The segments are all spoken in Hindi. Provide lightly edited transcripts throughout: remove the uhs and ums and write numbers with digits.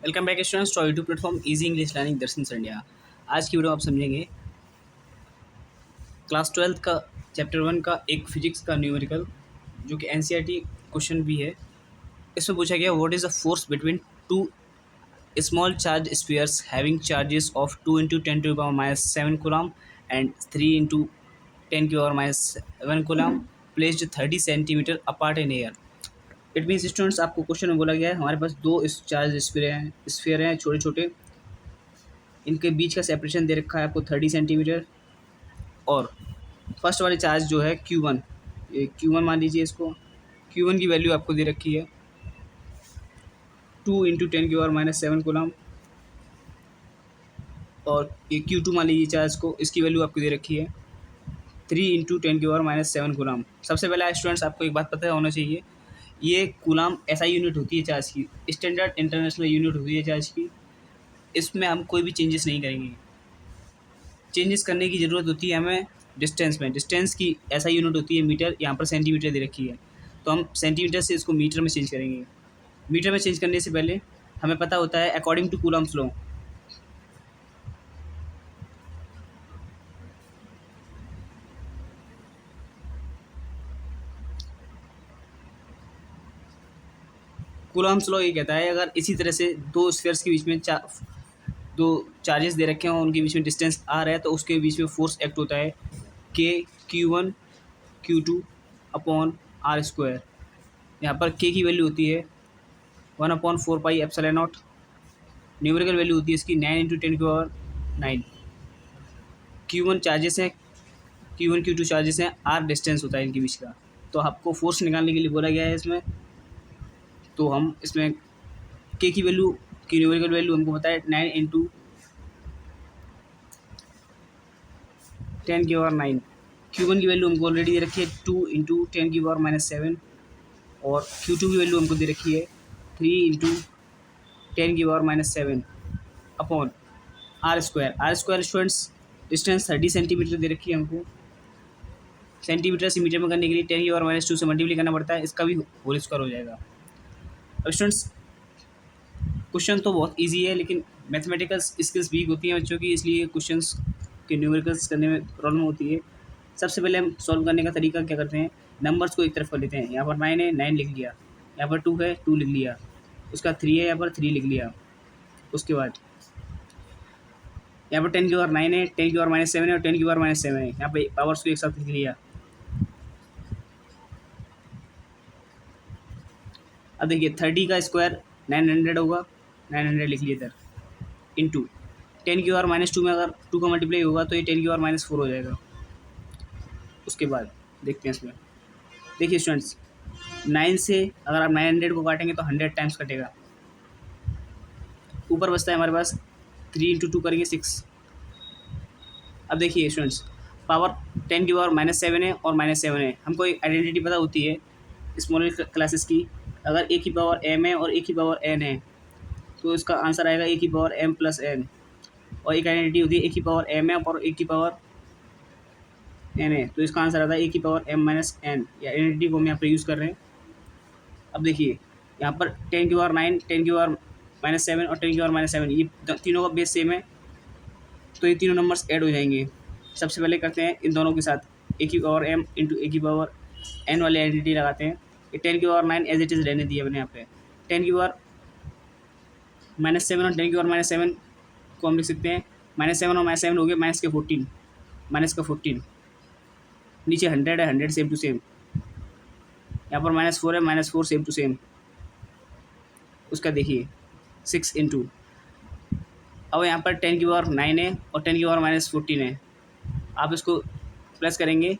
Welcome back students to YouTube platform easy English learning Darshan India. आज की वीडियो आप समझेंगे क्लास 12 का चैप्टर 1 का एक फिजिक्स का न्यूमेरिकल जो कि एनसीईआरटी क्वेश्चन भी है। इसमें पूछा गया what is the force between two small charge spheres having charges of 2 into 10 to power minus 7 coulomb and 3 into 10 की power minus 7 coulomb placed 30 centimetre apart in air. It means students आपको क्वेश्चन में बोला गया है हमारे पास दो इस चार्ज स्फीयर हैं छोटे छोटे, इनके बीच का सेपरेशन दे रखा है आपको 30 सेंटीमीटर। और फर्स्ट वाले चार्ज जो है Q1, ये Q1 मान लीजिए इसको। Q1 की वैल्यू आपको दे रखी है 2 इंटू 10 की पावर माइनस 7 कूलम। और ये Q2 मान लीजिए चार्ज को, इसकी वैल्यू आपको दे रखी है 3 इंटू 10 की पावर माइनस 7 कूलम। सबसे पहले स्टूडेंट्स आपको एक बात पता होना चाहिए, ये कूलम ऐसा यूनिट होती है चार्ज की, स्टैंडर्ड इंटरनेशनल यूनिट होती है चार्ज की। इसमें हम कोई भी चेंजेस नहीं करेंगे। चेंजेस करने की ज़रूरत होती है हमें डिस्टेंस में। डिस्टेंस की ऐसा यूनिट होती है मीटर, यहाँ पर सेंटीमीटर दे रखी है, तो हम सेंटीमीटर से इसको मीटर में चेंज करेंगे। मीटर में चेंज करने से पहले हमें पता होता है according to Coulomb's law, Coulomb's law ये कहता है अगर इसी तरह से दो स्फीयर्स के बीच में दो चार्जेस दे रखे हों, उनके बीच में डिस्टेंस आर है, तो उसके बीच में फोर्स एक्ट होता है के Q1 Q2 upon R square. यहाँ पर के की वैल्यू होती है 1/4 pi epsilon not. Numerical value होती है इसकी 9 इंटू 10 की पावर 9। Q1 चार्जेस हैं, Q1 Q2 चार्जेस हैं, आर डिस्टेंस होता है इनके बीच का। तो आपको फोर्स निकालने के लिए बोला गया है इसमें। तो हम इसमें के की वैल्यू की न्यूमेरिकल वैल्यू हमको पता है 9 इंटू 10 की पावर 9। Q1 की वैल्यू हमको ऑलरेडी दे रखी है 2 इंटू 10 की पावर माइनस 7। और Q2 की वैल्यू हमको दे रखी है 3 इंटू 10 की power minus 7 upon R square. R square students distance 30 centimetre दे रखी है हमको। सेंटीमीटर से मीटर में करने के लिए 10 की पावर माइनस 2 से मल्टीप्लाई करना पड़ता है, इसका भी होल स्क्वायर हो जाएगा। अब स्टूडेंट्स क्वेश्चन तो बहुत इजी है, लेकिन मैथमेटिकल स्किल्स वीक होती हैं बच्चों की, इसलिए क्वेश्चंस के न्यूमेरिकल्स करने में प्रॉब्लम होती है। सबसे पहले हम सॉल्व करने का तरीका क्या करते हैं, नंबर्स को एक तरफ कर लेते हैं। यहाँ पर 9 है, 9 लिख लिया। यहाँ पर 2 है, 2 लिख लिया। उसका 3 है, यहाँ पर 3 लिख लिया। उसके बाद यहाँ पर 10 की पावर 9 है, 10 की पावर माइनस 7 है और 10 की पावर माइनस 7 है। यहाँ पे पावर्स को एक साथ लिख लिया। अब देखिए 30 का स्क्वायर 900 होगा, 900 लिख लिया इधर, इंटू 10 की पावर माइनस 2 में अगर 2 का मल्टीप्लाई होगा तो ये 10 की पावर माइनस 4 हो जाएगा। उसके बाद देखते हैं इसमें, देखिए स्टूडेंट्स 9 से अगर आप 900 को काटेंगे तो 100 टाइम्स कटेगा। ऊपर बचता है हमारे पास 3 इंटू 2 करेंगे 6। अब देखिए स्टूडेंट्स पावर 10 की पावर माइनस 7 है और माइनस 7 है। हमको एक आइडेंटिटी पता होती है स्मॉल क्लासेस की, अगर ए की पावर m है और ए की पावर n है तो इसका आंसर आएगा ए की पावर m प्लस n। और एक आइडेंटिटी होती है ए की पावर m है और ए की पावर n है, तो इसका आंसर आता है ए की पावर m माइनस n। या आइडेंटिटी को हम यहाँ पर यूज़ कर रहे हैं। अब देखिए यहाँ पर 10 की पावर 9, 10 की पावर माइनस 7 और 10 की पावर माइनस 7, ये तीनों का बेस सेम है, तो ये तीनों नंबर्स ऐड हो जाएंगे। सबसे पहले करते हैं इन दोनों के साथ ए की पावर m इंटू ए की पावर n वाली आइडेंटिटी लगाते हैं। ये 10 की पावर 9 एज इट इज़ रहने दिया मैंने यहाँ पे। 10 की पावर माइनस 7 और 10 की पावर माइनस 7 को हम लिख सकते हैं, माइनस 7 और माइनस 7 हो गए माइनस के 14, माइनस का 14। नीचे 100 है, 100 सेम टू सेम। यहाँ पर माइनस 4 है, माइनस 4 सेम टू सेम। उसका देखिए 6 इंटू, अब यहाँ पर 10 की पावर 9 है और 10 की पावर माइनस 14 है। आप इसको प्लस करेंगे,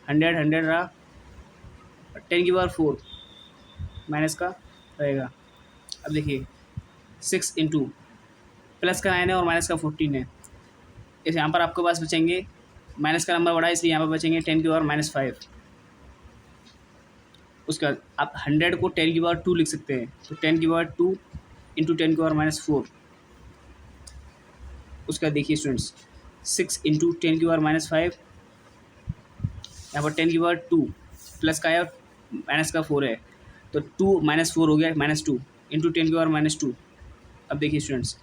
100 100 रहा, 10 की पावर 4 माइनस का रहेगा। अब देखिए 6 इंटू, प्लस का 9 है और माइनस का 14 है। इस यहाँ पर आपके पास बचेंगे, माइनस का नंबर बड़ा है इसलिए यहाँ पर बचेंगे 10 की पावर माइनस 5। उसके बाद आप 100 को 10 की पावर 2 लिख सकते हैं, तो 10 की पावर 2 इंटू 10 की पावर माइनस 4। उसका देखिए स्टूडेंट्स 6 इंटू 10 की पावर माइनस 5, यहाँ पर 10 की पावर 2 प्लस का है और माइनस का 4 है। तो 2 - 4 हो गया -2 इंटू 10⁻²। अब देखिए स्टूडेंट्स,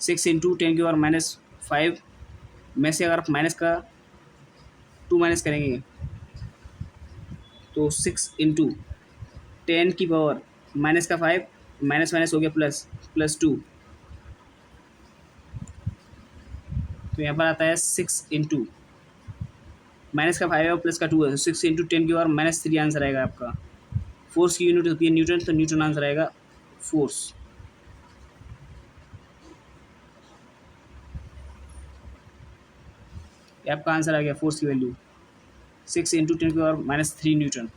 6 × 10⁻5 में से अगर आप माइनस का 2 माइनस करेंगे तो 6 × 10⁻, -5, माइनस माइनस हो गया प्लस, +2। तो यहाँ पर आता है 6 × माइनस का 5 है और प्लस का 2 है, 6 × 10⁻³ आंसर आएगा आपका। फोर्स की यूनिट होती है न्यूटन, तो न्यूटन आंसर आएगा फोर्स। ये आपका आंसर आ गया फोर्स की value 6 × 10⁻³ Newton.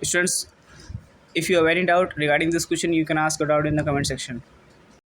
Students, if you have any doubt regarding this question, you can ask a doubt in the comment section.